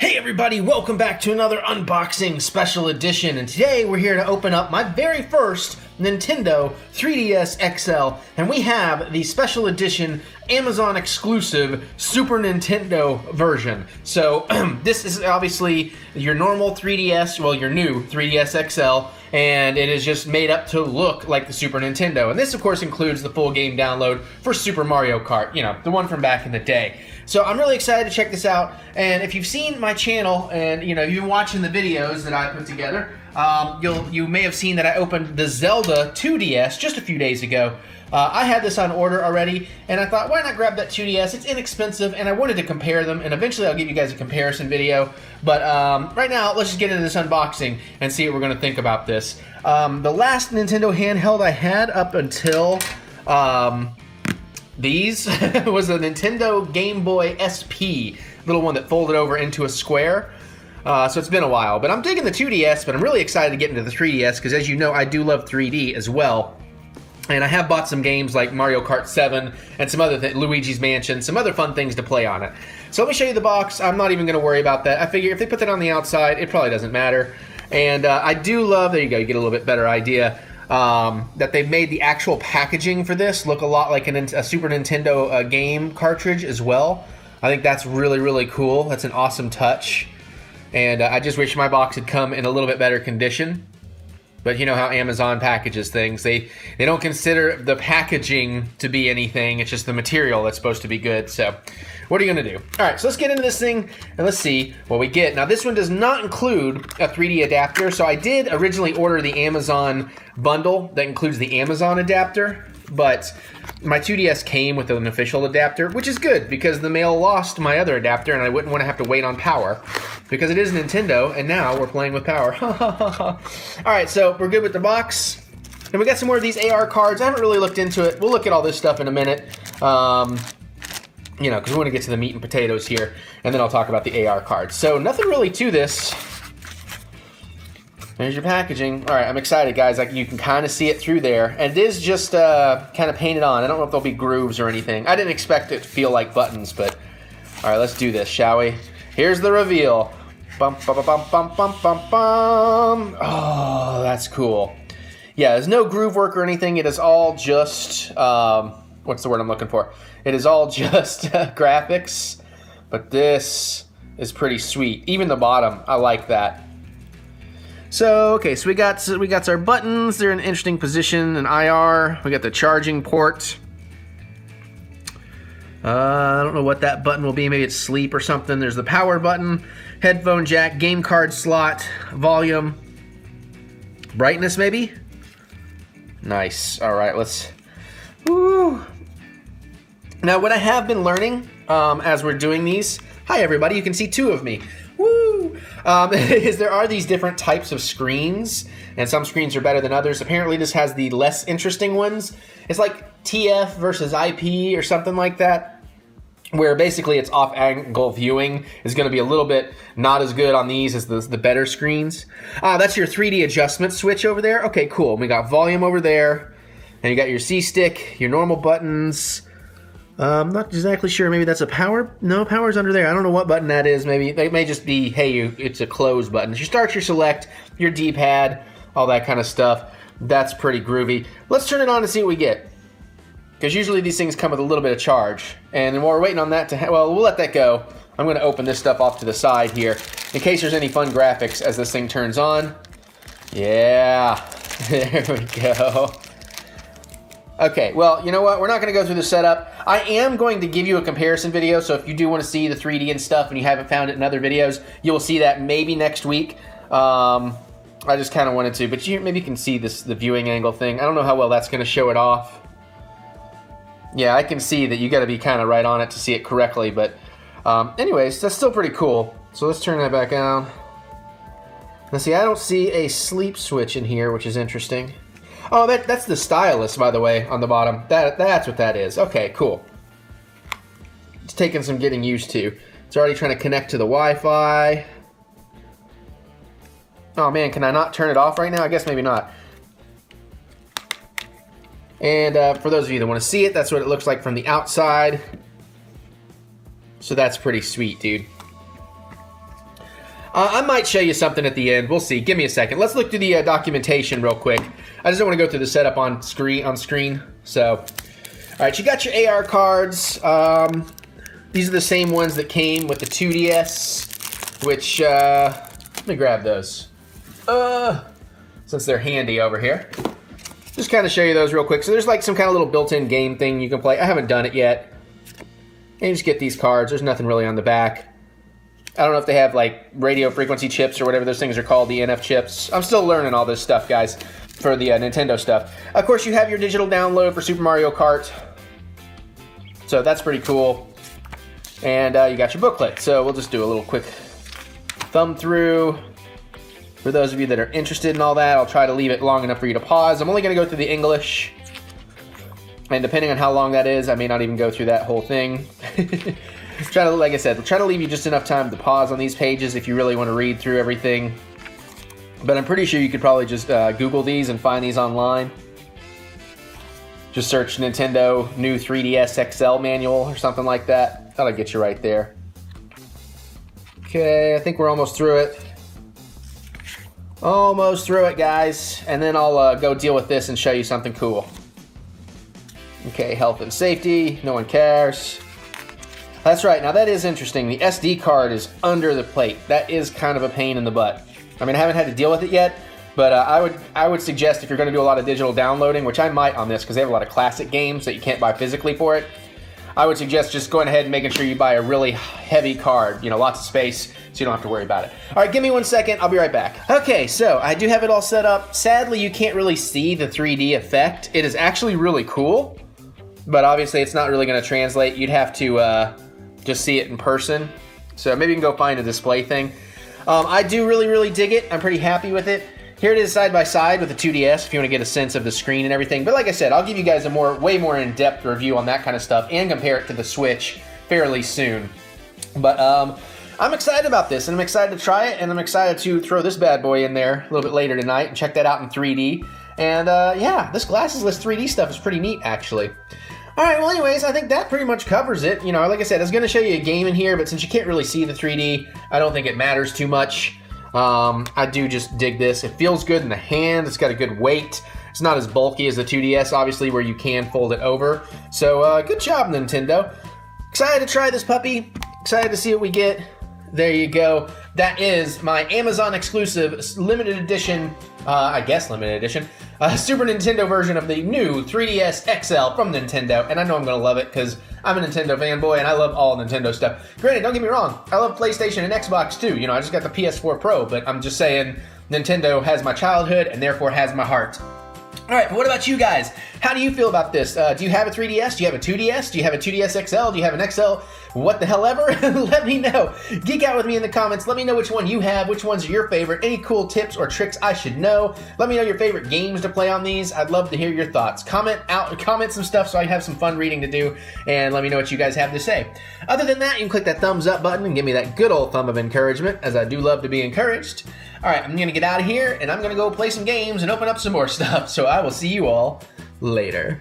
Hey everybody, welcome back to another unboxing special edition, and today we're here to open up my very first Nintendo 3DS XL, and we have the special edition Amazon exclusive Super Nintendo version. So this is obviously your normal 3DS, well your new 3DS XL, and it is just made up to look like the Super Nintendo. And this of course includes the full game download for Super Mario Kart, you know, the one from back in the day. So I'm really excited to check this out, and if you've seen my channel and you've been watching the videos that I put together, you may have seen that I opened the Zelda 2DS just a few days ago. I had this on order already, and I thought, why not grab that 2DS? It's inexpensive, and I wanted to compare them, and eventually I'll give you guys a comparison video. But right now, let's just get into this unboxing and see what we're going to think about this. The last Nintendo handheld I had up until these was a Nintendo Game Boy SP, little one that folded over into a square. So it's been a while, but I'm digging the 2DS, but I'm really excited to get into the 3DS because, as you know, I do love 3D as well. And I have bought some games like Mario Kart 7 and some other Luigi's Mansion, some other fun things to play on it. So let me show you the box. I'm not even going to worry about that. I figure if they put that on the outside, it probably doesn't matter. And I do love, there you go, you get a little bit better idea, that they've made the actual packaging for this look a lot like a Super Nintendo game cartridge as well. I think that's really, really cool. That's an awesome touch. And I just wish my box had come in a little bit better condition. But you know how Amazon packages things. They don't consider the packaging to be anything. It's just the material that's supposed to be good. So what are you going to do? All right, so let's get into this thing and let's see what we get. Now, this one does not include a 3D adapter. So I did originally order the Amazon bundle that includes the Amazon adapter. But my 2DS came with an official adapter, which is good because the mail lost my other adapter and I wouldn't want to have to wait on power because it is Nintendo and now we're playing with power. All right, so we're good with the box. And we got some more of these AR cards. I haven't really looked into it. We'll look at all this stuff in a minute. Because we want to get to the meat and potatoes here, and then I'll talk about the AR cards. So nothing really to this. There's your packaging. All right, I'm excited, guys. You can kind of see it through there. And it is just kind of painted on. I don't know if there'll be grooves or anything. I didn't expect it to feel like buttons, but... All right, let's do this, shall we? Here's the reveal. Bum, bum, bum, bum, bum, bum, bum. Oh, that's cool. Yeah, there's no groove work or anything. It is all just... what's the word I'm looking for? It is all just graphics. But this is pretty sweet. Even the bottom, I like that. So, okay, so we got our buttons. They're in an interesting position, an IR. We got the charging port. I don't know what that button will be. Maybe it's sleep or something. There's the power button, headphone jack, game card slot, volume, brightness maybe? Nice. All right, let's... Woo. Now, what I have been learning as we're doing these... Hi, everybody. You can see two of me. Woo! Is there are these different types of screens, and some screens are better than others. Apparently, this has the less interesting ones. It's like TF versus IP or something like that, where basically it's off-angle viewing is going to be a little bit not as good on these as the better screens. That's your 3D adjustment switch over there. Okay, cool. We got volume over there, and you got your C-stick, your normal buttons. I'm not exactly sure. Maybe that's a power. No, power's under there. I don't know what button that is. Maybe it may just be, hey, it's a close button. Your start, your select, your D-pad, all that kind of stuff. That's pretty groovy. Let's turn it on and see what we get. Because usually these things come with a little bit of charge. And then while we're waiting on that to... well, we'll let that go. I'm going to open this stuff off to the side here in case there's any fun graphics as this thing turns on. Yeah. There we go. Okay, well, you know what? We're not going to go through the setup. I am going to give you a comparison video, so if you do want to see the 3D and stuff and you haven't found it in other videos, you'll see that maybe next week. I just kind of wanted to, but maybe you can see the viewing angle thing. I don't know how well that's going to show it off. Yeah, I can see that you got to be kind of right on it to see it correctly, but anyways, that's still pretty cool. So let's turn that back on. Now see, I don't see a sleep switch in here, which is interesting. Oh, that's the stylus, by the way, on the bottom. That's what that is. Okay, cool. It's taking some getting used to. It's already trying to connect to the Wi-Fi. Oh man, can I not turn it off right now? I guess maybe not. And for those of you that want to see it, that's what it looks like from the outside. So that's pretty sweet, dude. I might show you something at the end. We'll see. Give me a second. Let's look through the documentation real quick. I just don't want to go through the setup on screen. So, all right, you got your AR cards. These are the same ones that came with the 2DS, which, let me grab those. Since they're handy over here. Just kind of show you those real quick. So there's like some kind of little built-in game thing you can play. I haven't done it yet. And you just get these cards. There's nothing really on the back. I don't know if they have like radio frequency chips or whatever those things are called, the NF chips. I'm still learning all this stuff, guys, for the Nintendo stuff. Of course, you have your digital download for Super Mario Kart. So that's pretty cool. And you got your booklet. So we'll just do a little quick thumb through. For those of you that are interested in all that, I'll try to leave it long enough for you to pause. I'm only going to go through the English. And depending on how long that is, I may not even go through that whole thing. Try to, like I said, try to leave you just enough time to pause on these pages if you really want to read through everything. But I'm pretty sure you could probably just Google these and find these online. Just search Nintendo new 3DS XL manual or something like that. That'll get you right there. Okay, I think we're almost through it. Almost through it, guys. And then I'll go deal with this and show you something cool. Okay, health and safety. No one cares. That's right. Now, that is interesting. The SD card is under the plate. That is kind of a pain in the butt. I mean, I haven't had to deal with it yet, but I would suggest if you're going to do a lot of digital downloading, which I might on this because they have a lot of classic games that you can't buy physically for it, I would suggest just going ahead and making sure you buy a really heavy card, you know, lots of space, so you don't have to worry about it. All right, give me 1 second. I'll be right back. Okay, so I do have it all set up. Sadly, you can't really see the 3D effect. It is actually really cool, but obviously it's not really going to translate. You'd have to just see it in person. So maybe you can go find a display thing. I do really dig it. I'm pretty happy with it. Here it is side by side with the 2DS if you want to get a sense of the screen and everything. But like I said, I'll give you guys a way more in-depth review on that kind of stuff and compare it to the Switch fairly soon. But I'm excited about this, and I'm excited to try it, and I'm excited to throw this bad boy in there a little bit later tonight and check that out in 3D. And yeah, this glasses-less 3D stuff is pretty neat, actually. All right, well, anyways, I think that pretty much covers it. You know, like I said, I was going to show you a game in here, but since you can't really see the 3D, I don't think it matters too much. I do just dig this. It feels good in the hand. It's got a good weight. It's not as bulky as the 2DS, obviously, where you can fold it over. So, good job, Nintendo. Excited to try this puppy. Excited to see what we get. There you go. That is my Amazon exclusive limited edition, I guess limited edition, Super Nintendo version of the new 3DS XL from Nintendo. And I know I'm going to love it because I'm a Nintendo fanboy and I love all Nintendo stuff. Granted, don't get me wrong, I love PlayStation and Xbox too. You know, I just got the PS4 Pro, but I'm just saying Nintendo has my childhood and therefore has my heart. All right, what about you guys? How do you feel about this? Do you have a 3DS? Do you have a 2DS? Do you have a 2DS XL? Do you have an XL? What the hell ever? Let me know. Geek out with me in the comments. Let me know which one you have, which ones are your favorite, any cool tips or tricks I should know. Let me know your favorite games to play on these. I'd love to hear your thoughts. Comment some stuff so I have some fun reading to do, and let me know what you guys have to say. Other than that, you can click that thumbs up button and give me that good old thumb of encouragement, as I do love to be encouraged. All right, I'm going to get out of here, and I'm going to go play some games and open up some more stuff, so I will see you all later.